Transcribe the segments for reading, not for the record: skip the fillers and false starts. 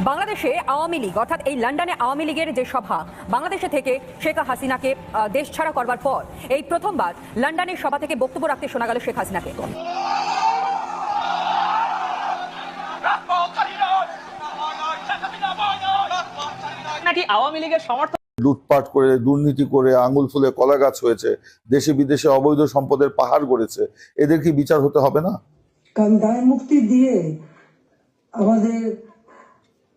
বাংলাদেশে আওয়ামী লীগ অর্থাৎ এই লন্ডনে আওয়ামী লীগের যে সভা বাংলাদেশে থেকে শেখ হাসিনাকে দেশ ছাড়া করবার পর এই প্রথমবার লন্ডনের সভা থেকে বক্তব্য রাখতে শোনা গেল শেখ হাসিনাকে। নাকি আওয়ামী লীগের সমর্থন লুটপাট করে দুর্নীতি করে আঙুল ফুলে কলা গাছ হয়েছে, দেশে বিদেশে অবৈধ সম্পদের পাহাড় গড়েছে, এদের কি বিচার হতে হবে না? কারণ দায় মুক্তি দিয়ে আমাদের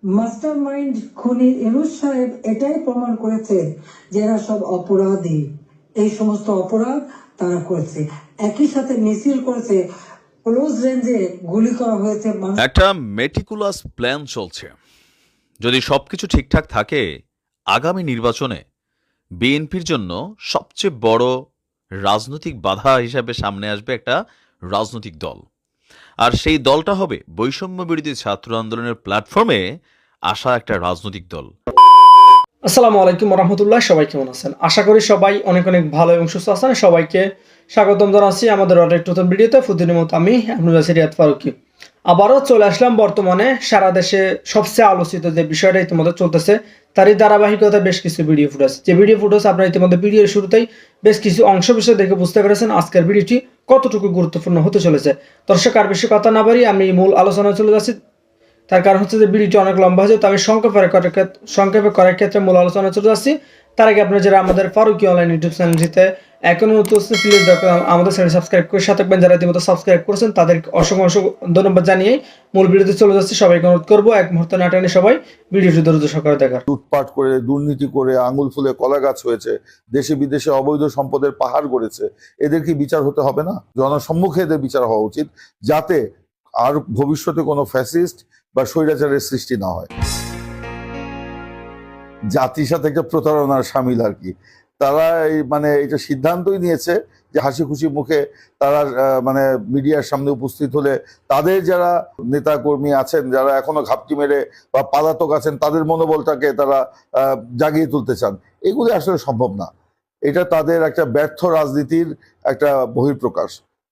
মাস্টার মাইন্ড খুনি ইউনূস সাহেব এটাই প্রমাণ করেছে যে এরা সব অপরাধী, এই সমস্ত অপরাধ তারা করেছে। একই সাথে মিছিল করেছে, ক্লোজ রেঞ্জে গুলি করা হয়েছে। একটা মেটিকুলাস প্ল্যান চলছে। যদি সবকিছু ঠিকঠাক থাকে, আগামী নির্বাচনে বিএনপির জন্য সবচেয়ে বড় রাজনৈতিক বাধা হিসাবে সামনে আসবে একটা রাজনৈতিক দল, আর সেই দলটা হবে বৈষম্য বিরোধী ছাত্র আন্দোলনের প্ল্যাটফর্মে আসা একটা রাজনৈতিক দল। আসসালামু আলাইকুম রহমতুল্লাহ, সবাই কেমন আছেন? আশা করি সবাই অনেক অনেক ভালো এবং সুস্থ আছেন। সবাইকে স্বাগতম জানাচ্ছি আমাদের আরেক নতুন ভিডিওতে। প্রতিদিনের মতো আমি আপনার রিয়াদ ফারুকী আবারও চলে আসলাম। বর্তমানে সারা দেশে সবচেয়ে আলোচিত যে বিষয়টা ইতিমধ্যে চলতেছে, তারই ধারাবাহিকতা বেশ কিছু ভিডিও ফুটেজ, যে ভিডিও ফুটেজ আপনারা ইতিমধ্যে ভিডিওর শুরুতেই বেশ কিছু অংশ বিষয় দেখে বুঝতে পেরেছেন আজকের ভিডিওটি কতটুকু গুরুত্বপূর্ণ হতে চলেছে। দর্শক, আর বেশি কথা না বাড়িয়ে আমি মূল আলোচনায় চলে যাচ্ছি। তার কারণ হচ্ছে যে ভিডিওটি অনেক লম্বা হয়েছে, তো আমি সংক্ষেপে করার ক্ষেত্রে মূল আলোচনায় চলে যাচ্ছি। তার আগে আপনারা যারা আমাদের ফারুকী অনলাইন ইউটিউব চ্যানেলটিতে এখনো নতুন প্লিজ আমাদের চ্যানেল সাবস্ক্রাইব করে সাথে থাকবেন। যারা ইতিমধ্যে সাবস্ক্রাইব করেছেন তাদেরকে অসংখ্য ধন্যবাদ জানিয়ে মূল ভিডিওতে চলে যাচ্ছি। সবাইকে অনুরোধ করবো এক মুহূর্তে না টেনে সবাই ভিডিওটি ধৈর্য সহকারে দেখার। লুটপাট করে দুর্নীতি করে আঙুল ফুলে কলা গাছ হয়েছে, দেশে বিদেশে অবৈধ সম্পদের পাহাড় গড়েছে, এদের কি বিচার হতে হবে না? জনসম্মুখে এদের বিচার হওয়া উচিত, যাতে আর ভবিষ্যতে কোনো ফ্যাসিস্ট বা স্বৈরাচারের সৃষ্টি না হয়। জাতির সাথে একটা প্রতারণার সামিল আর কি। তারা মানে এটা সিদ্ধান্তই নিয়েছে যে হাসি খুশি মুখে তারা মানে মিডিয়ার সামনে উপস্থিত হলে তাদের যারা নেতা কর্মী আছেন, যারা এখনো ঘাপটি মেরে বা পালাতক আছেন, তাদের মনোবলটাকে তারা জাগিয়ে তুলতে চান। এগুলি আসলে সম্ভব না। এটা তাদের একটা ব্যর্থ রাজনীতির একটা বহিঃপ্রকাশ।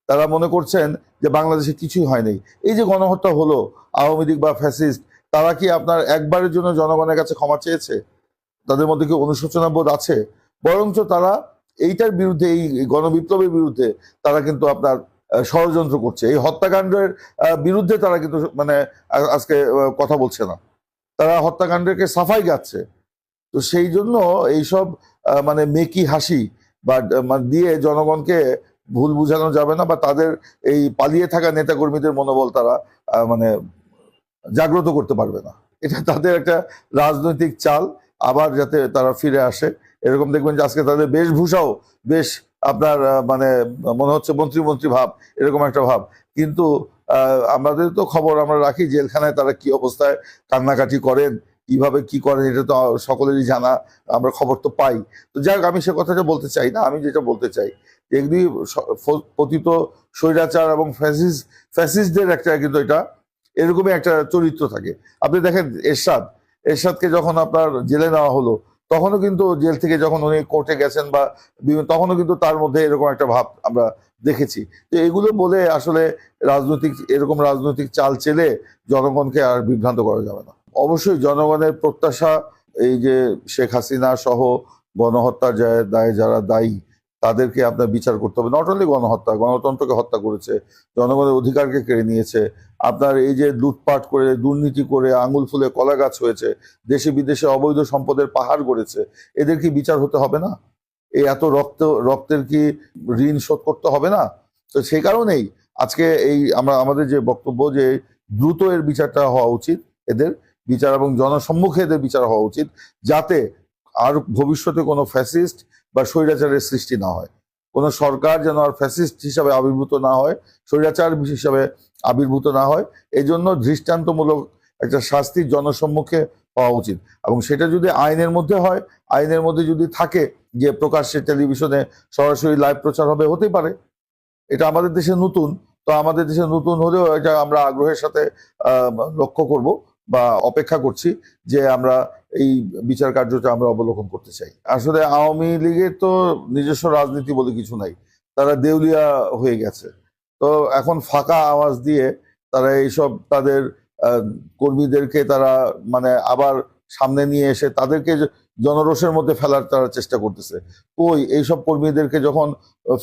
তারা মনে করছেন যে বাংলাদেশে কিছুই হয়নি। এই যে গণহত্যা হলো, আওয়ামী লীগ বা ফ্যাসিস্ট তারা কি আপনার একবারের জন্য জনগণের কাছে ক্ষমা চেয়েছে? তাদের মধ্যে কি অনুশোচনা বোধ আছে? বরঞ্চ তারা এইটার বিরুদ্ধে, এই গণবিপ্লবের বিরুদ্ধে তারা কিন্তু আপনার ষড়যন্ত্র করছে। এই হত্যাকাণ্ডের বিরুদ্ধে তারা কিন্তু মানে আজকে কথা বলছে না, তারা হত্যাকাণ্ডকে সাফাই গাচ্ছে। তো সেই জন্য এইসব মানে মেকি হাসি বা দিয়ে জনগণকে ভুল বুঝানো যাবে না, বা তাদের এই পালিয়ে থাকা নেতাকর্মীদের মনোবল তারা মানে জাগ্রত করতে পারবে না। এটা তাদের একটা রাজনৈতিক চাল, আবার যাতে তারা ফিরে আসে। এরকম দেখবেন যে আজকে তাদের বেশভূষাও বেশ আপনার মানে মনে হচ্ছে মন্ত্রী ভাব, এরকম একটা ভাব। কিন্তু আমাদের তো খবর আমরা রাখি জেলখানায় তারা কি অবস্থায় কান্নাকাটি করেন, কিভাবে কি করেন, এটা তো সকলেরই জানা, আমরা খবর তো পাই। তো যাই হোক, আমি সে কথাটা বলতে চাই না। আমি যেটা বলতে চাই, এগুলি পতিত স্বৈরাচার এবং ফ্যাসিস্টদের একটা কিন্তু এটা এরকমই একটা চরিত্র থাকে। আপনি দেখেন এরশাদকে যখন আপনার জেলে নেওয়া হলো, তখনও কিন্তু জেল থেকে যখন উনি কোর্টে গেছেন বা তখনও কিন্তু তার মধ্যে এরকম একটা ভাব আমরা দেখেছি। তো এগুলো বলে আসলে এরকম রাজনৈতিক চাল চেলে জনগণকে আর বিভ্রান্ত করা যাবে না। অবশ্যই জনগণের প্রত্যাশা, এই যে শেখ হাসিনা সহ গণহত্যার দায়ে যারা দায়ী তাদেরকে আপনার বিচার করতে হবে। নট অনলি গণহত্যা, গণতন্ত্রকে হত্যা করেছে, জনগণের অধিকারকে কেড়ে নিয়েছে। আপনার এই যে লুটপাট করে দুর্নীতি করে আঙুল ফুলে কলা গাছ হয়েছে, দেশে বিদেশে অবৈধ সম্পদের পাহাড় গড়েছে, এদের কি বিচার হতে হবে না? এই এত রক্তের কি ঋণ শোধ করতে হবে না? তো সেই কারণেই আজকে এই আমাদের যে বক্তব্য, যে দ্রুত এর বিচারটা হওয়া উচিত, এদের বিচার এবং জনসম্মুখে এদের বিচার হওয়া উচিত, যাতে আর ভবিষ্যতে কোনো ফ্যাসিস্ট বা স্বৈরাচারের সৃষ্টি না হয়। কোনো সরকার যেন আর ফ্যাসিস্ট হিসাবে আবির্ভূত না হয়, স্বৈরাচার হিসাবে আবির্ভূত না হয়। এই জন্য দৃষ্টান্তমূলক একটা শাস্তি জনসম্মুখে হওয়া উচিত। এবং সেটা যদি আইনের মধ্যে হয়, আইনের মধ্যে যদি থাকে যে প্রকাশ্যে টেলিভিশনে সরাসরি লাইভ প্রচার হবে, হতেই পারে। এটা আমাদের দেশে নতুন, তো আমাদের দেশে নতুন হলেও এটা আমরা আগ্রহের সাথে লক্ষ্য করব বা অপেক্ষা করছি যে আমরা এই বিচার কার্যটা আমরা অবলোকন করতে চাই। আসলে আওয়ামী লীগের তো নিজস্ব রাজনীতি বলে কিছু নাই, তারা দেউলিয়া হয়ে গেছে। তো এখন ফাঁকা আওয়াজ দিয়ে তারা এইসব তাদের কর্মীদেরকে তারা মানে আবার সামনে নিয়ে এসে তাদেরকে জনরোষের মধ্যে ফেলার তারা চেষ্টা করতেছে। কই এইসব কর্মীদেরকে যখন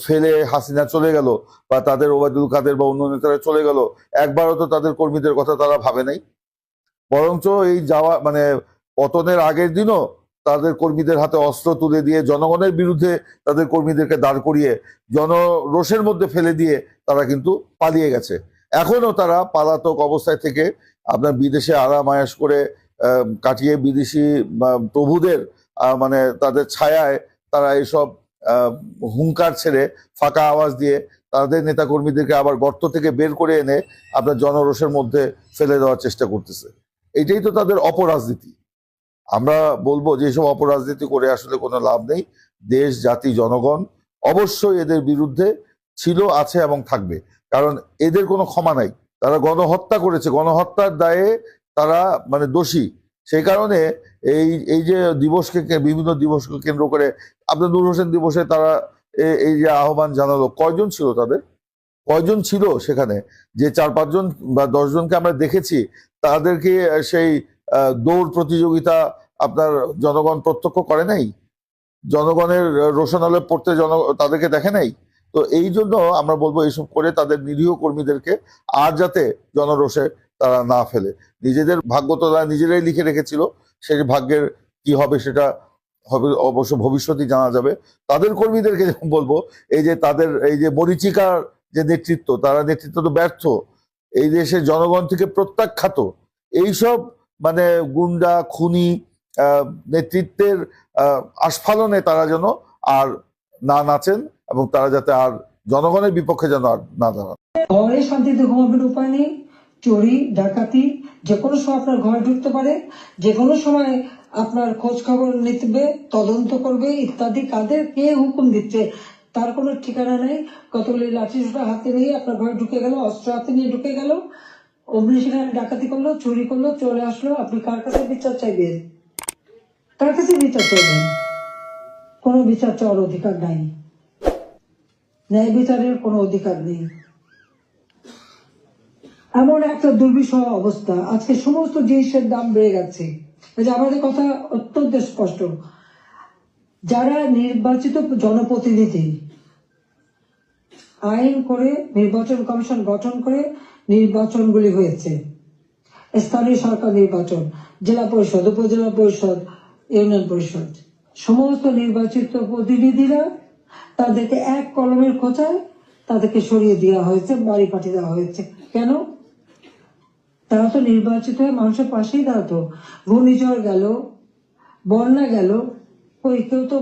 ফেলে হাসিনা চলে গেল বা তাদের ওবায়দুল কাদের বা অন্য নেতারা চলে গেল, একবারও তো তাদের কর্মীদের কথা তারা ভাবে নাই। বরঞ্চ এই যাওয়া মানে পতনের আগের দিনও তাদের কর্মীদের হাতে অস্ত্র তুলে দিয়ে জনগণের বিরুদ্ধে তাদের কর্মীদেরকে দাঁড় করিয়ে জনরোষের মধ্যে ফেলে দিয়ে তারা কিন্তু পালিয়ে গেছে। এখনো তারা পালাতক অবস্থায় থেকে আপনার বিদেশে আরাম আয়েশ করে কাটিয়ে বিদেশি প্রভুদের মানে তাদের ছায়ায় তারা এইসব হুঙ্কার ছেড়ে ফাঁকা আওয়াজ দিয়ে তাদের নেতাকর্মীদেরকে আবার গর্ত থেকে বের করে এনে আপনার জনরোষের মধ্যে ফেলে দেওয়ার চেষ্টা করতেছে। এটাই তো তাদের অপরাজনীতি। আমরা বলবো যে এসব অপরাজনীতি করে আসলে কোনো লাভ নেই। দেশ, জাতি, জনগণ অবশ্যই এদের বিরুদ্ধে ছিল, আছে এবং থাকবে, কারণ এদের কোনো ক্ষমা নাই। তারা গণহত্যা করেছে, গণহত্যার দায়ে তারা মানে দোষী। সেই কারণে এই যে দিবসকে বিভিন্ন দিবসকে কেন্দ্র করে আপনার নূর হোসেন দিবসে তারা এই যে আহ্বান জানালো, কয়জন ছিল তাদের, কয়জন ছিল সেখানে? যে 4-5 জন বা 10 জনকে আমরা দেখেছি, তাদেরকে সেই দৌড় প্রতিযোগিতা আপনার জনগণ প্রত্যক্ষ করে নাই, জনগণের রোশনালে পড়তে তাদেরকে দেখে নাই। তো এই জন্য আমরা বলবো এইসব করে তাদের নিরীহ কর্মীদেরকে আর যাতে জনরোষে তারা না ফেলে। নিজেদের ভাগ্য তো তারা নিজেরাই লিখে রেখেছিল, সেই ভাগ্যের কি হবে সেটা হবে অবশ্য ভবিষ্যতেই জানা যাবে। তাদের কর্মীদেরকে বলবো এই যে তাদের এই যে মরীচিকার যে নেতৃত্ব, তারা নেতৃত্ব তো ব্যর্থ, এই দেশের জনগণ থেকে প্রত্যাখ্যাত। এইসব মানে গুন্ডা খুনি নেতৃত্বের আস্ফালনে তারা যেন আর না নাচেন এবং তারা যাতে আর জনগণের বিপক্ষে যেন আর না দাঁড়ান। ঘরে শান্তিতে ঘুমাবেন উপায় নেই, চুরি ডাকাতি যে কোনো সময় আপনার ঘরে ঢুকতে পারে, যে কোনো সময় আপনার খোঁজ খবর নিতে, তদন্ত করবে ইত্যাদি। কাদের কে হুকুম দিচ্ছে তার কোনো ঠিকানা নেই। কতগুলি লাঠি সোটা হাতে নিয়ে আপনার ঘরে ঢুকে গেল, অস্ত্র হাতে নিয়ে ঢুকে গেল, অমনি সেখানে ডাকাতি করলো, চুরি করলো, চলে আসলো। আপনি কার কাছে বিচার চাইবেন? কার কাছে বিচার চাইবেন? কোনো বিচার চাওয়ার অধিকার নাই, ন্যায় বিচারের কোনো অধিকার নেই। এমন একটা দুর্বিষহ অবস্থা, আজকে সমস্ত জিনিসের দাম বেড়ে গেছে। আমাদের কথা অত্যন্ত স্পষ্ট, যারা নির্বাচিত জনপ্রতিনিধি আইন করে নির্বাচন কমিশন গঠন করে নির্বাচনগুলি হয়েছে, স্থানীয় সরকার নির্বাচন, জেলা পরিষদ, উপজেলা পরিষদ, ইউনিয়ন পরিষদ, সমস্ত নির্বাচিত প্রতিনিধিরা তাদেরকে এক কলমের খোঁচায় তাদেরকে সরিয়ে দেওয়া হয়েছে, বাড়ি পাঠিয়ে দেওয়া হয়েছে। কেন? তারা তো নির্বাচিত হয়ে মানুষের পাশেই দাঁড়াতো। ঘূর্ণিঝড় গেল, বন্যা গেল, ওই কেউ তো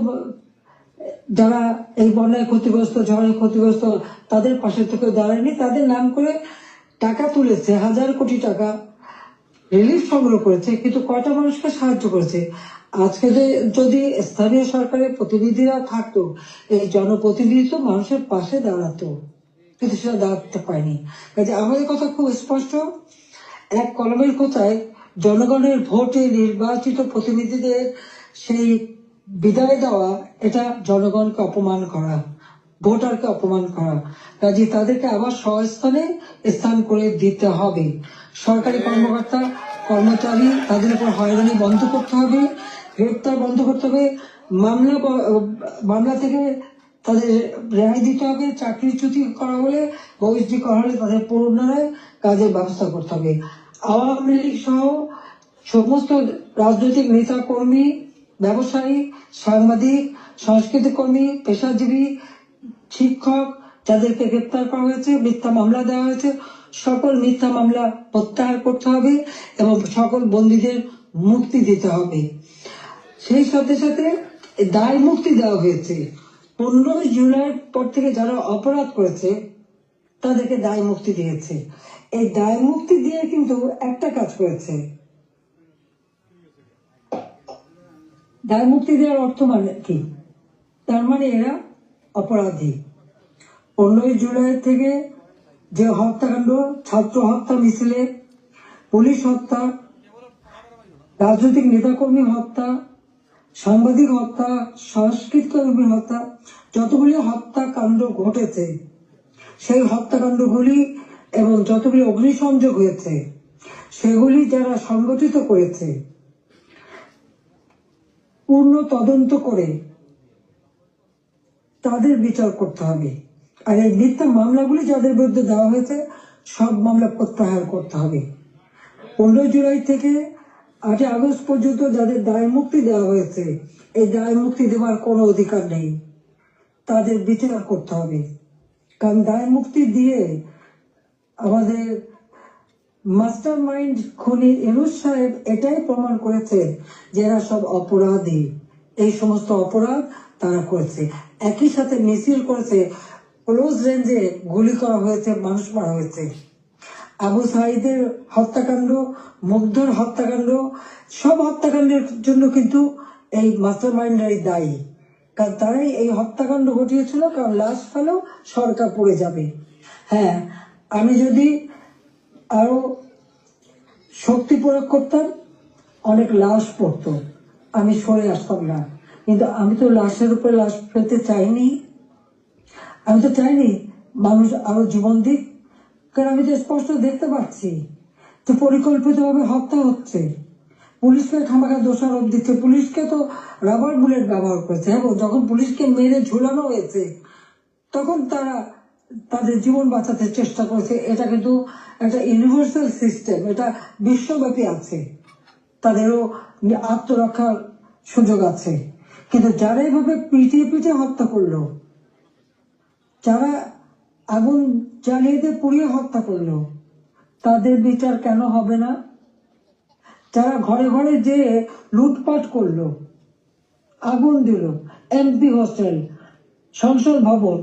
যারা এই বন্যায় ক্ষতিগ্রস্ত, ঝড়ে ক্ষতিগ্রস্ত তাদের পাশে তো কেউ দাঁড়ায়নি। তাদের নাম করে টাকা তুলেছে, 1000 কোটি টাকা রিলিফ সংগ্রহ করেছে, কিন্তু কয়টা মানুষকে সাহায্য করেছে? আজকে যদি স্থানীয় সরকারের প্রতিনিধিরা থাকতো, এই জনপ্রতিনিধি তো মানুষের পাশে দাঁড়াতো, কিন্তু সেটা দাঁড়াতে পারেনি। কাজে আমাদের কথা খুব স্পষ্ট, এক কলমের কোথায় জনগণের ভোটে নির্বাচিত প্রতিনিধিদের সেই বিদায় দেওয়া, এটা জনগণকে অপমান করা, ভোটারকে অপমান করা। কাজে তাদেরকে আবার স্বস্থানে স্থান করে দিতে হবে। সরকারি কর্মকর্তা কর্মচারী তাদের উপর হয়রানি বন্ধ করতে হবে, গ্রেপ্তার বন্ধ করতে হবে, মামলা থেকে তাদের রেহাই দিতে হবে, চাকরিচ্যুতি করা হলে, বহিষ্কৃত করা হলে তাদের পুনরায় কাজের ব্যবস্থা করতে হবে। আওয়ামী লীগ সহ সমস্ত রাজনৈতিক নেতা কর্মী, ব্যবসায়ী, সাংবাদিক, সংস্কৃতি কর্মী, পেশাজীবী, শিক্ষক যাদেরকে গ্রেপ্তার করা হয়েছে, মিথ্যা মামলা দেওয়া হয়েছে, সকল মিথ্যা মামলা প্রত্যাহার করতে হবে এবং সকল বন্দীদের মুক্তি দিতে হবে। সেই সাথে সাথে দায় মুক্তি দেওয়া হয়েছে। 15 জুলাইয়ের পর থেকে যারা অপরাধ করেছে তাদেরকে দায় মুক্তি দিয়েছে। এই দায় মুক্তি দিয়ে কিন্তু একটা কাজ করেছে, দায় মুক্তি দেওয়ার অর্থ মানে কি? তার মানে এরা অপরাধী। 15 জুলাই থেকে যে হত্যাকাণ্ড, ছাত্র হত্যা মিছিলে, পুলিশ হত্যা, রাজনৈতিক নেতাকর্মী হত্যা, সাংবাদিক হত্যা, সংস্কৃতি কর্মী হত্যা, যতগুলি হত্যাকাণ্ড ঘটেছে, সেই হত্যাকাণ্ডগুলি এবং যতগুলি অগ্নিসংযোগ হয়েছে, সেগুলি যারা সংগঠিত করেছে পূর্ণ তদন্ত করে তাদের বিচার করতে হবে। আর এই মিথ্যা মামলাগুলি যাদের বিরুদ্ধে দেওয়া হয়েছে সব মামলা প্রত্যাহার করতে হবে। 15 জুলাই থেকে 8 আগস্ট পর্যন্ত যাদের দায় মুক্তি দেওয়া হয়েছে এই দায় মুক্তি দেওয়ার কোনো অধিকার নেই, তাদের বিচার করতে হবে। কারণ দায় মুক্তি দিয়ে আমাদের মাস্টার মাইন্ড খুনি ইউনূস সাহেব এটাই প্রমাণ করেছে যে এরা সব অপরাধী, এই সমস্ত অপরাধ তারা করেছে। একই সাথে মিছিল করেছে, ক্লোজ রেঞ্জে গুলি করা হয়েছে, মানুষ মারা হয়েছে। আবু সাঈদের হত্যাকাণ্ড, মুগ্ধর হত্যাকাণ্ড, সব হত্যাকাণ্ডের জন্য কিন্তু এই মাস্টার মাইন্ডারই দায়ী। কারণ তারাই এই হত্যাকাণ্ড ঘটিয়েছিল, কারণ লাশ ফেলেও সরকার পড়ে যাবে। হ্যাঁ, আমি যদি আরো শক্তি প্রয়োগ করতাম অনেক লাশ পড়তো, আমি সরে আসতাম না। কিন্তু আমি তো লাশের উপরে লাশ ফেলতে চাইনি, আমি তো চাইনি মানুষ আরো জীবন দিক। কারণ আমি তো স্পষ্ট দেখতে পাচ্ছি যে পরিকল্পিতভাবে হত্যা হচ্ছে। পুলিশকে খামাখা দোষারোপ দিচ্ছে, পুলিশকে তো রাবার বুলেট ব্যবহার করেছে। হ্যাঁ, যখন পুলিশকে মেরে ঝুলানো হয়েছে তখন তারা তাদের জীবন বাঁচাতে চেষ্টা করেছে। এটা কিন্তু একটা ইউনিভার্সাল সিস্টেম, এটা বিশ্বব্যাপী আছে, তাদেরও আত্মরক্ষার সুযোগ আছে। কিন্তু যারা এভাবে পিটিয়ে পিটিয়ে হত্যা করলো, যারা আগুন জ্বালিয়ে দিয়ে পুড়িয়ে হত্যা করলো, তাদের বিচার কেন হবে না? যারা ঘরে ঘরে যে লুটপাট করলো, আগুন দিল, এমপি হোস্টেল, সংসদ ভবন,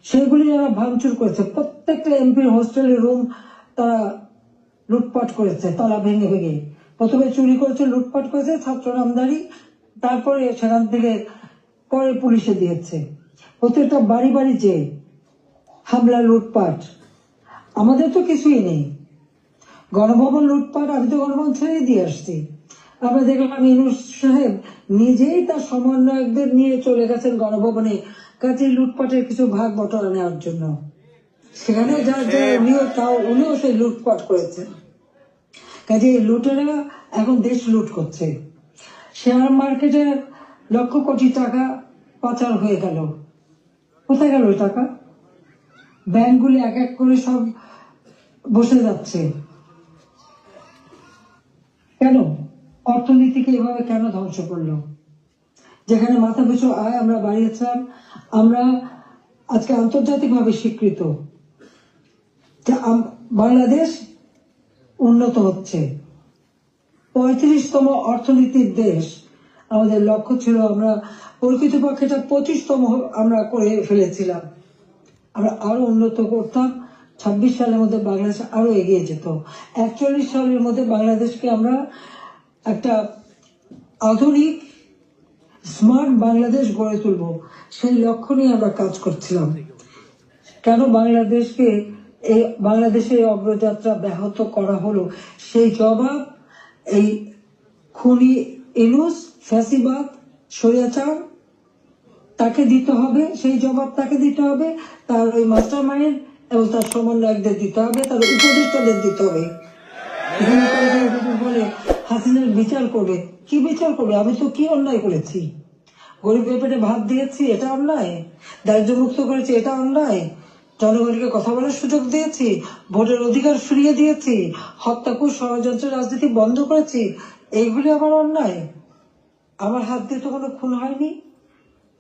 সেগুলি যারা ভাঙচুর করেছে, প্রত্যেকটা এমপির হোস্টেলের রুম তারা লুটপাট করেছে, তালা ভেঙে ভেঙে। প্রথমে চুরি করেছে, লুটপাট করেছে ছাত্র নামদারি, তারপরে সেখান থেকে পরে পুলিশে দিয়েছে। প্রত্যেকটা বাড়ি বাড়ি যে হামলা, লুটপাট। আমাদের তো কিছুই নেই, গণভবন লুটপাট, আমি তো গণভবন ছেড়ে দিয়ে আসছি। আমরা দেখলাম ইউনূস সাহেব নিজেই তার সমন্বয়কদের নিয়ে চলে গেছেন গণভবনে, কাজে লুটপাটের কিছু ভাগ বটরা নেওয়ার জন্য। সেখানে উনিও সেই লুটপাট করেছেন। কাজে লুটেরা এখন দেশ লুট করছে। শেয়ার মার্কেটে লক্ষ কোটি টাকা পাচার হয়ে গেল, কোথায় গেল ওই টাকা? ব্যাংকগুলি এক এক করে সব বসে যাচ্ছে। কেন? অর্থনীতিকে এভাবে কেন ধ্বংস করলো? যেখানে মাথা পিছু আয় আমরা বাড়িয়েছিলাম, আমরা আজকে আন্তর্জাতিকভাবে স্বীকৃত যে বাংলাদেশ উন্নত হচ্ছে, 35তম অর্থনীতির দেশ। আমাদের লক্ষ্য ছিল, আমরা প্রকৃতপক্ষে 25তম আমরা করে ফেলেছিলাম। আমরা আরো উন্নত করতাম, 26 সালের মধ্যে বাংলাদেশ আরো এগিয়ে যেত। 41 সালের মধ্যে বাংলাদেশকে আমরা একটা আধুনিক স্মার্ট বাংলাদেশ গড়ে তুলব, সেই লক্ষ্য নিয়ে আমরা কাজ করছিলাম। কেন বাংলাদেশের অগ্রযাত্রা ব্যাহত করা হলো, সেই জবাব এই খুনি ইউনূস, ফ্যাসিবাদ, স্বৈরাচার, তাকে দিতে হবে। সেই জবাব তাকে দিতে হবে, তার ওই মাস্টার মাইন্ড এবং তার সমন্বয়কদের দিতে হবে, তার উপদেষ্টাদের দিতে হবে। বলে হাসিনার বিচার করবে, কি বিচার করবে? আমি তো কি অন্যায় করেছি? গরিবের পেটে ভাত দিয়েছি, এটা অন্যায়? দারিদ্র মুক্ত করেছি, এটা অন্যায়? জনগণকে কথা বলার সুযোগ দিয়েছি, ভোটের অধিকার ফিরিয়ে দিয়েছি, হত্যাকুশ ষড়যন্ত্র রাজনীতি বন্ধ করেছি, এইগুলি আমার অন্যায়? আমার হাত দিয়ে তো কোনো খুন হয়নি,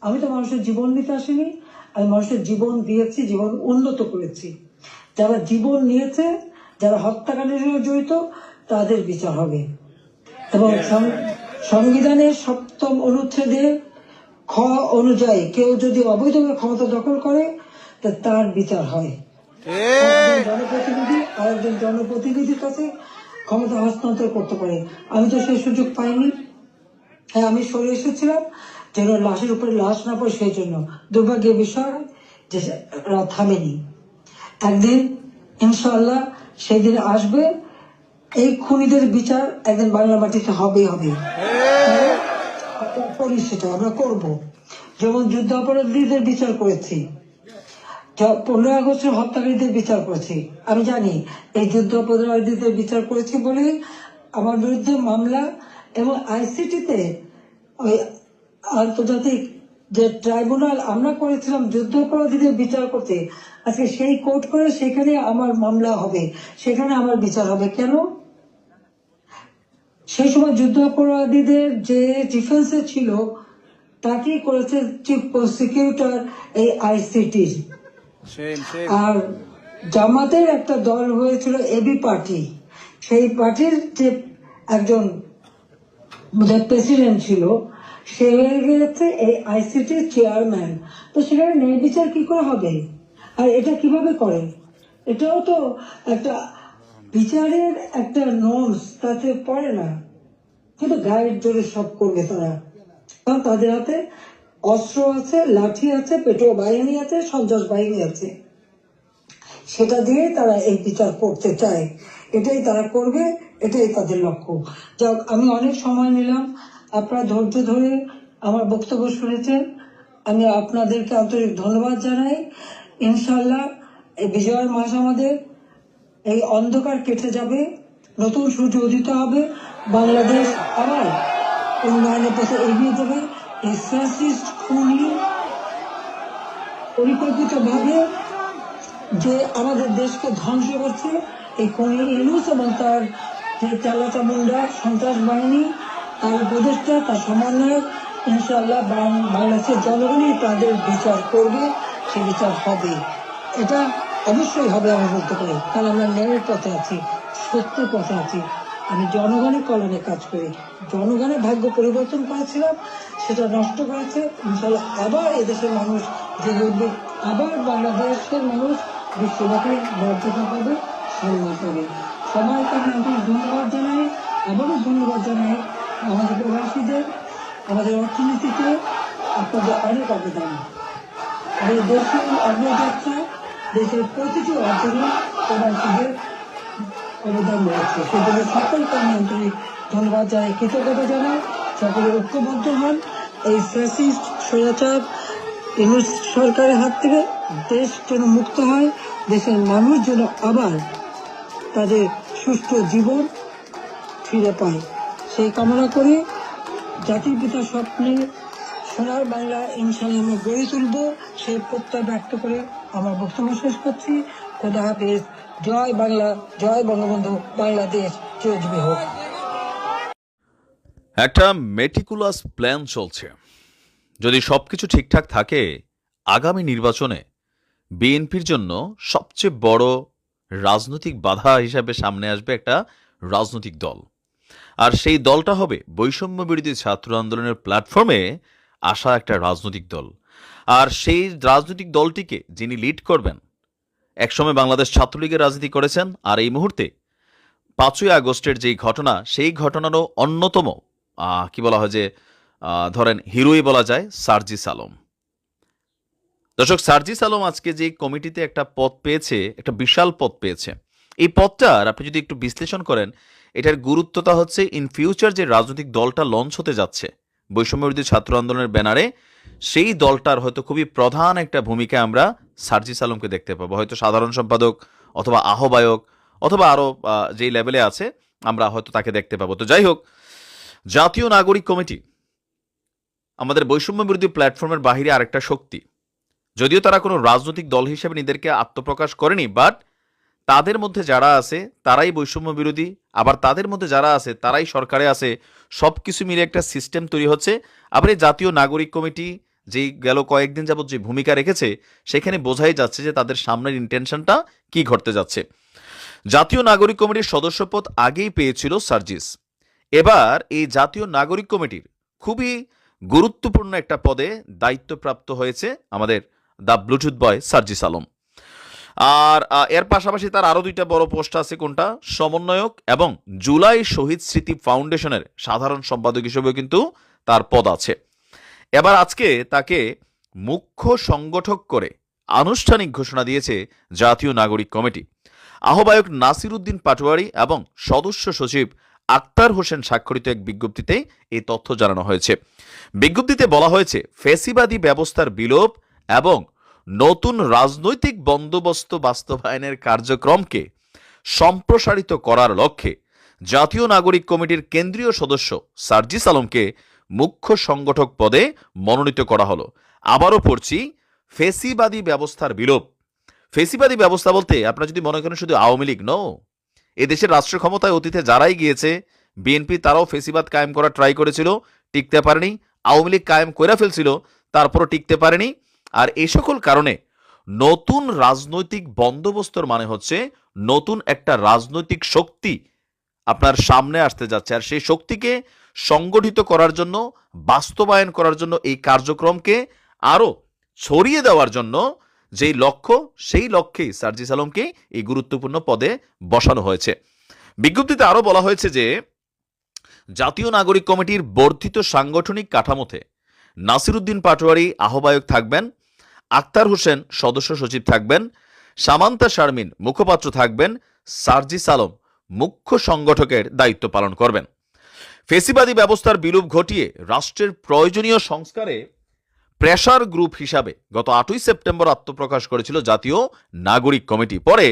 আমি তো মানুষের জীবন নিতে আসিনি, আমি মানুষের জীবন দিয়েছি, জীবন উন্নত করেছি। যারা জীবন নিয়েছে, যারা হত্যাকাণ্ডের সঙ্গে জড়িত, তাদের বিচার হবে। এবং সংবিধানের 7ম অনুচ্ছেদে খ অনুযায়ী কেউ যদি অবৈধভাবে ক্ষমতা দখল করে তার বিচার হয়। জনপ্রতিনিধি আরেকজন জনপ্রতিনিধির কাছে ক্ষমতা হস্তান্তর করতে পারে। আমি তো সেই সুযোগ পাইনি। হ্যাঁ, আমি সরে এসেছিলাম যেন লাশের উপরে লাশ না পড়ে, সেই জন্য। দুর্ভাগ্যের বিষয় যে থামেনি। একদিন ইনশাআল্লাহ সেই দিন আসবে, এই খুনিদের বিচার একদিন বাংলা মাটিতে হবেই হবে। সেটা আমরা করব, যেমন যুদ্ধ অপরাধীদের বিচার করেছি, 15 আগস্টের হত্যাকারীদের বিচার করেছি। আমি জানি এই যুদ্ধ অপরাধীদের বিচার করেছি বলে আমার বিরুদ্ধে মামলা, এবং আইসিটিতে ওই আন্তর্জাতিক যে ট্রাইব্যুনাল আমরা করেছিলাম যুদ্ধ অপরাধীদের বিচার করতে, আজকে সেই কোর্ট করে সেখানে আমার মামলা হবে, সেখানে আমার বিচার হবে। কেন? সেই সময় যুদ্ধ অপরাধীদের যে ডিফেন্সে ছিল তাকেই করেছে চিফ প্রসিকিউটর এই আইসিটি। আর জামাতের একটা দল হয়েছিল এবি পার্টি, সেই পার্টির যে একজন প্রেসিডেন্ট ছিল সে হয়ে গেছে এই আইসিটির চেয়ারম্যান। তো সেখানে ন্যায় বিচার কি করে হবে? আর এটা কিভাবে করে? এটাও তো একটা বিচারের একটা নর্মস, তাতে পড়ে না, কিন্তু গায়ের জোরে সব করবে তারা। কারণ তাদের হাতে অস্ত্র আছে, লাঠি আছে, পেট্রোল বাহিনী আছে, সন্ত্রাস বাহিনী আছে, সেটা দিয়ে তারা এই বিচার করতে চায়। এটাই তারা করবে, এটাই তাদের লক্ষ্য। যাক, আমি অনেক সময় নিলাম, আপনারা ধৈর্য ধরে আমার বক্তব্য শুনেছেন, আমি আপনাদেরকে আন্তরিক ধন্যবাদ জানাই। ইনশাল্লাহ এই বিজয়ের মাস আমাদের, এই অন্ধকার কেটে যাবে, নতুন সূর্য উদিত হবে, বাংলাদেশ আবার উন্নয়নের পথে এগিয়ে যাবে। এই ফ্যাসিস্ট খুনি পরিকল্পিতভাবে যে আমাদের দেশকে ধ্বংস করছে, এই খুনি ইউনূস এবং তার যে চালাচামুন্ডা সন্ত্রাস বাহিনী, তার উপদেষ্টা, তার সমন্বয়ক, ইনশাআল্লাহ বাংলাদেশের জনগণই তাদের বিচার করবে, সে বিচার হবে। এটা অবশ্যই হবে, আমি বলতে পারি, কারণ আমরা ন্যায়ের পথে আছি, সত্যের পথে আছি। আমি জনগণের কল্যাণে কাজ করি। জনগণের ভাগ্য পরিবর্তন করেছিলাম, সেটা নষ্ট করেছে। ইনশাআল্লাহ আবার এদেশের মানুষ জেগে উঠবে, আবার বাংলাদেশের মানুষ বিশ্বব্যাপী মর্যাদা পাবে, সম্মান পাবে। সবাইকে আমি আন্তরিক ধন্যবাদ জানাই, আবারও ধন্যবাদ জানাই আমাদের প্রবাসীদের, আমাদের অর্থনীতিতে আপনাদের অনেক অবদান। আমাদের দেশের অগ্রযাত্রা, দেশের প্রতিটি অর্জনে প্রবাসীদের অবদান রয়েছে। সেজন্য সকলকে আমি আন্তরিক ধন্যবাদ জানাই, কৃতজ্ঞতা জানাই। সকলে ঐক্যবদ্ধ হন, এই ফ্যাসিস্ট স্বৈরাচার ইউনূস সরকারের হাত থেকে দেশ যেন মুক্ত হয়, দেশের মানুষ যেন আবার তাদের সুষ্ঠু জীবন ফিরে পায়, সেই কামনা করে জাতির পিতার স্বপ্নে সোনার বাংলা ইনশাআল্লাহ আমরা গড়ে তুলব, সেই প্রত্যয় ব্যক্ত করে আমার বক্তব্য শেষ করছি। খোদা হাফেজ। জয় বাংলা, জয় বঙ্গবন্ধু, বাংলাদেশ চিরজীবী হোক। একটা মেটিকুলাস প্ল্যান চলছে। যদি সবকিছু ঠিকঠাক থাকে, আগামী নির্বাচনে বিএনপির জন্য সবচেয়ে বড় রাজনৈতিক বাধা হিসাবে সামনে আসবে একটা রাজনৈতিক দল। আর সেই দলটা হবে বৈষম্য বিরোধী ছাত্র আন্দোলনের প্ল্যাটফর্মে আসা একটা রাজনৈতিক দল। আর সেই রাজনৈতিক দলটিকে যিনি লিড করবেন, একসময় বাংলাদেশ ছাত্রলীগের রাজনীতি করেছেন, আর এই মুহূর্তে 5ই আগস্টের যেই ঘটনা, সেই ঘটনারও অন্যতম কি বলা হয় যে ধরেন হিরোই বলা যায়, সার্জিস আলম। দর্শক, সার্জিস আলম আজকে যে কমিটিতে একটা পদ পেয়েছে, একটা বিশাল পদ পেয়েছে। এই পদটার আপনি যদি একটু বিশ্লেষণ করেন, এটার গুরুত্বটা হচ্ছে ইন ফিউচার যে রাজনৈতিক দলটা লঞ্চ হতে যাচ্ছে বৈষম্য বিরোধী ছাত্র আন্দোলনের ব্যানারে, সেই দলটার হয়তো খুবই প্রধান একটা ভূমিকা আমরা সার্জিস আলমকে দেখতে পাবো। হয়তো সাধারণ সম্পাদক অথবা আহ্বায়ক অথবা আরও যেই লেভেলে আছে আমরা হয়তো তাকে দেখতে পাবো। তো যাই হোক, জাতীয় নাগরিক কমিটি আমাদের বৈষম্য বিরোধী প্ল্যাটফর্মের বাহিরে আরেকটা শক্তি। যদিও তারা কোনো রাজনৈতিক দল হিসেবে নিজেদেরকে আত্মপ্রকাশ করেনি, বাট তাদের মধ্যে যারা আছে তারাই বৈষম্য বিরোধী, আবার তাদের মধ্যে যারা আছে তারাই সরকারে আছে। সব কিছু মিলে একটা সিস্টেম তৈরি হচ্ছে। আবার এই জাতীয় নাগরিক কমিটি যেই গেল কয়েকদিন যাবত যে ভূমিকা রেখেছে, সেখানে বোঝাই যাচ্ছে যে তাদের সামনের ইন্টেনশনটা কি ঘটতে যাচ্ছে। জাতীয় নাগরিক কমিটির সদস্যপদ আগেই পেয়েছিল সার্জিস। এবার এই জাতীয় নাগরিক কমিটির খুবই গুরুত্বপূর্ণ একটা পদে দায়িত্বপ্রাপ্ত হয়েছে আমাদের দ্য ব্লুটুথ বয় সার্জিস আলম। আর এর পাশাপাশি তার আরও 2টা বড় পোস্ট আছে, কোনটা? সমন্বয়ক এবং জুলাই শহীদ স্মৃতি ফাউন্ডেশনের সাধারণ সম্পাদক হিসেবেও কিন্তু তার পদ আছে। এবার আজকে তাকে মুখ্য সংগঠক করে আনুষ্ঠানিক ঘোষণা দিয়েছে জাতীয় নাগরিক কমিটি। আহ্বায়ক নাসির উদ্দিন পাটোয়ারি এবং সদস্য সচিব আক্তার হোসেন স্বাক্ষরিত এক বিজ্ঞপ্তিতে এই তথ্য জানানো হয়েছে। বিজ্ঞপ্তিতে বলা হয়েছে, ফ্যাসিবাদী ব্যবস্থার বিলোপ এবং নতুন রাজনৈতিক বন্দোবস্ত বাস্তবায়নের কার্যক্রমকে সম্প্রসারিত করার লক্ষ্যে জাতীয় নাগরিক কমিটির কেন্দ্রীয় সদস্য সার্জিস আলমকে মুখ্য সংগঠক পদে মনোনীত করা হলো। আবারও পড়ছি, ফেসিবাদী ব্যবস্থার বিলোপ। ফেসিবাদী ব্যবস্থা বলতে আপনারা যদি মনে করেন শুধু আওয়ামী লীগ, নো, এদেশের রাষ্ট্র ক্ষমতায় অতীতে যারাই গিয়েছে, বিএনপি তারাও ফেসিবাদ কায়েম করার ট্রাই করেছিল, টিকতে পারেনি। আওয়ামী লীগ কায়েম করে ফেলছিল, তারপরও টিকতে পারেনি। আর এই সকল কারণে নতুন রাজনৈতিক বন্দোবস্তর মানে হচ্ছে নতুন একটা রাজনৈতিক শক্তি আপনার সামনে আসতে যাচ্ছে, আর সেই শক্তিকে সংগঠিত করার জন্য, বাস্তবায়ন করার জন্য, এই কার্যক্রমকে আরো ছড়িয়ে দেওয়ার জন্য যেই লক্ষ্য, সেই লক্ষ্যেই সার্জিস আলমকে এই গুরুত্বপূর্ণ পদে বসানো হয়েছে। বিজ্ঞপ্তিতে আরো বলা হয়েছে যে জাতীয় নাগরিক কমিটির বর্ধিত সাংগঠনিক কাঠামোতে নাসির উদ্দিন পাটোয়ারি আহ্বায়ক থাকবেন, আক্তার হোসেন সদস্য সচিব থাকবেন, সামান্তা শারমিন মুখপাত্র থাকবেন, সার্জিস আলম মুখ্য সংগঠকের দায়িত্ব পালন করবেন। ফেসিবাদী ব্যবস্থার বিলোপ ঘটিয়ে রাষ্ট্রের প্রয়োজনীয় সংস্কারে প্রেসার গ্রুপ হিসাবে গত 8ই সেপ্টেম্বর আত্মপ্রকাশ করেছিল জাতীয় নাগরিক কমিটি। পরে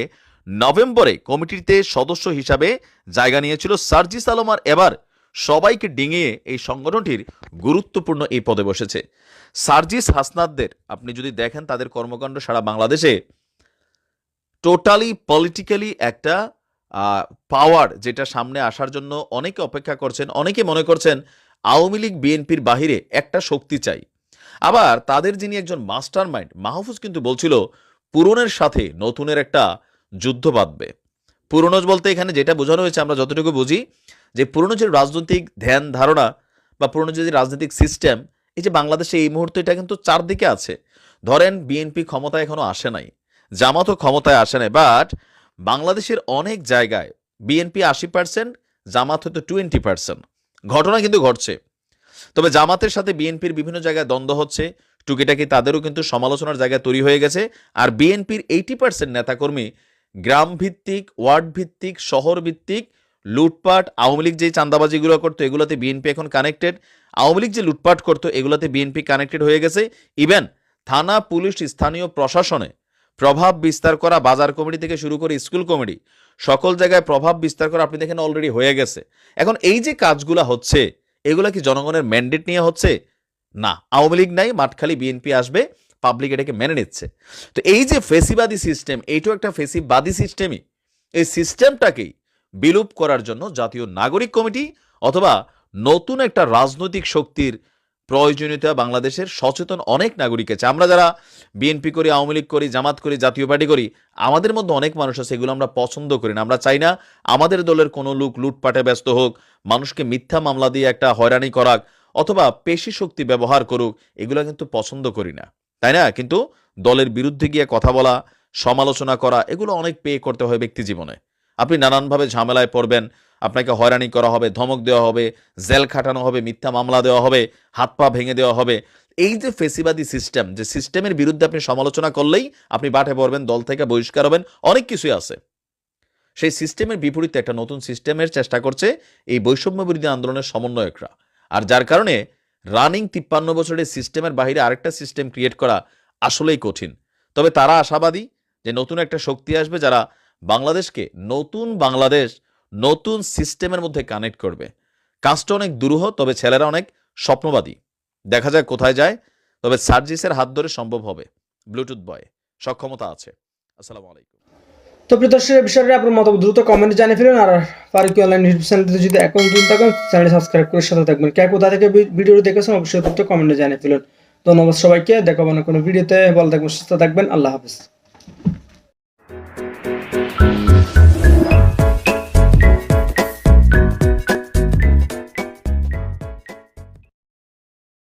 নভেম্বরে কমিটিতে সদস্য হিসাবে জায়গা নিয়েছিল সার্জিস আলম, আর এবার সবাইকে ডিঙিয়ে এই সংগঠনটির গুরুত্বপূর্ণ এই পদে বসেছে। সার্জিস হাসনাতদের আপনি যদি দেখেন, তাদের কর্মকাণ্ড সারা বাংলাদেশে টোটালি পলিটিক্যালি একটা পাওয়ার, যেটা সামনে আসার জন্য অনেকে অপেক্ষা করছেন। অনেকে মনে করছেন আওয়ামী লীগ বিএনপির বাহিরে একটা শক্তি চাই। আবার তাদের যিনি একজন মাস্টার মাইন্ড মাহফুজ কিন্তু বলছিল পুরনোর সাথে নতুনের একটা যুদ্ধ বাঁধবে। পুরনো বলতে এখানে যেটা বোঝানো হয়েছে, আমরা যতটুকু বুঝি, যে পুরনো যে রাজনৈতিক ধ্যান ধারণা বা পুরনো যে রাজনৈতিক সিস্টেম, এই যে বাংলাদেশে এই মুহূর্তে এটা কিন্তু চারদিকে আছে। ধরেন বিএনপি ক্ষমতায় এখনো আসে নাই, জামাতও ক্ষমতায় আসে নাই, বাট বাংলাদেশের অনেক জায়গায় বিএনপি 80%, জামাত হয়তো 20%। ঘটনা কিন্তু ঘটছে। তবে জামাতের সাথে বিএনপির বিভিন্ন জায়গায় দ্বন্দ্ব হচ্ছে, টুকিটাকি তাদেরও কিন্তু সমালোচনার জায়গা তৈরি হয়ে গেছে। আর বিএনপির 80% নেতাকর্মী গ্রাম ভিত্তিক, ওয়ার্ড ভিত্তিক, শহর ভিত্তিক লুটপাট, আওয়ামী লীগ যে চাঁদাবাজিগুলো করতো এগুলোতে বিএনপি এখন কানেক্টেড, আওয়ামী লীগ যে লুটপাট করতো এগুলোতে বিএনপি কানেক্টেড হয়ে গেছে। ইভেন থানা, পুলিশ, স্থানীয় প্রশাসনে প্রভাব বিস্তার করা, বাজার কমিটি থেকে শুরু করে স্কুল কমিটি, সকল জায়গায় প্রভাব বিস্তার করা আপনি দেখেন অলরেডি হয়ে গেছে। এখন এই যে কাজগুলো হচ্ছে, এগুলা কি জনগণের ম্যান্ডেট নিয়ে হচ্ছে? না, আওয়ামী লীগ নাই, মাঠখালি বিএনপি আসবে, পাবলিক এটাকে মেনে নিচ্ছে। তো এই যে ফেসিবাদী সিস্টেম, এইটাও একটা ফেসিবাদী সিস্টেমই। এই সিস্টেমটাকেই বিলুপ করার জন্য জাতীয় নাগরিক কমিটি অথবা নতুন একটা রাজনৈতিক শক্তির প্রয়োজনীয়তা বাংলাদেশের সচেতন অনেক নাগরিক আছে। আমরা যারা বিএনপি করি, আওয়ামী লীগ করি, জামাত করি, জাতীয় পার্টি করি, আমাদের মধ্যে অনেক মানুষ আছে, এগুলো আমরা পছন্দ করি না। আমরা চাই না আমাদের দলের কোনো লোক লুটপাটে ব্যস্ত হোক, মানুষকে মিথ্যা মামলা দিয়ে একটা হয়রানি করাক অথবা পেশি শক্তি ব্যবহার করুক, এগুলো কিন্তু পছন্দ করি না, তাই না? কিন্তু দলের বিরুদ্ধে গিয়ে কথা বলা, সমালোচনা করা, এগুলো অনেক পে করতে হয় ব্যক্তি জীবনে। আপনি নানানভাবে ঝামেলায় পড়বেন, আপনাকে হয়রানি করা হবে, ধমক দেওয়া হবে, জেল খাটানো হবে, মিথ্যা মামলা দেওয়া হবে, হাত পা ভেঙে দেওয়া হবে। এই যে ফেসিবাদী সিস্টেম, যে সিস্টেমের বিরুদ্ধে আপনি সমালোচনা করলেই আপনি বাটে পড়বেন, দল থেকে বহিষ্কার হবেন, অনেক কিছুই আছে। সেই সিস্টেমের বিপরীতে একটা নতুন সিস্টেমের চেষ্টা করছে এই বৈষম্য বিরোধী আন্দোলনের সমন্বয়করা। আর যার কারণে রানিং 53 বছরের সিস্টেমের বাইরে আরেকটা সিস্টেম ক্রিয়েট করা আসলেই কঠিন। তবে তারা আশাবাদী যে নতুন একটা শক্তি আসবে যারা বাংলাদেশকে নতুন বাংলাদেশ, নতুন সিস্টেমের মধ্যে কানেক্ট করবে। কাজটা অনেক দুরূহ, তবে ছেলেরা অনেক স্বপ্নবাদী। দেখা যায় কোথায় যায়, তবে সার্জিসের হাত ধরে সম্ভব হবে। ব্লুটুথ বয় সক্ষমতা আছে। আসসালামু আলাইকুম। তো প্রিয় দর্শক, এই বিষয়ে আপনার মতামত দ্রুত কমেন্টে জানিয়ে ফেলুন। আর ফারুকী অনলাইন ইউটিউব চ্যানেলটিতে যদি এখন নতুন থাকেন, চ্যানেল সাবস্ক্রাইব করে সাথে থাকবেন। কে কোথা থেকে ভিডিওটি দেখেছেন অবশ্যই দ্রুত কমেন্টে জানিয়ে ফেলুন। ধন্যবাদ সবাইকে, দেখাবো না কোনো ভিডিওতে। ভালো থাকবেন, সুস্থ থাকবেন, আল্লাহ হাফেজ।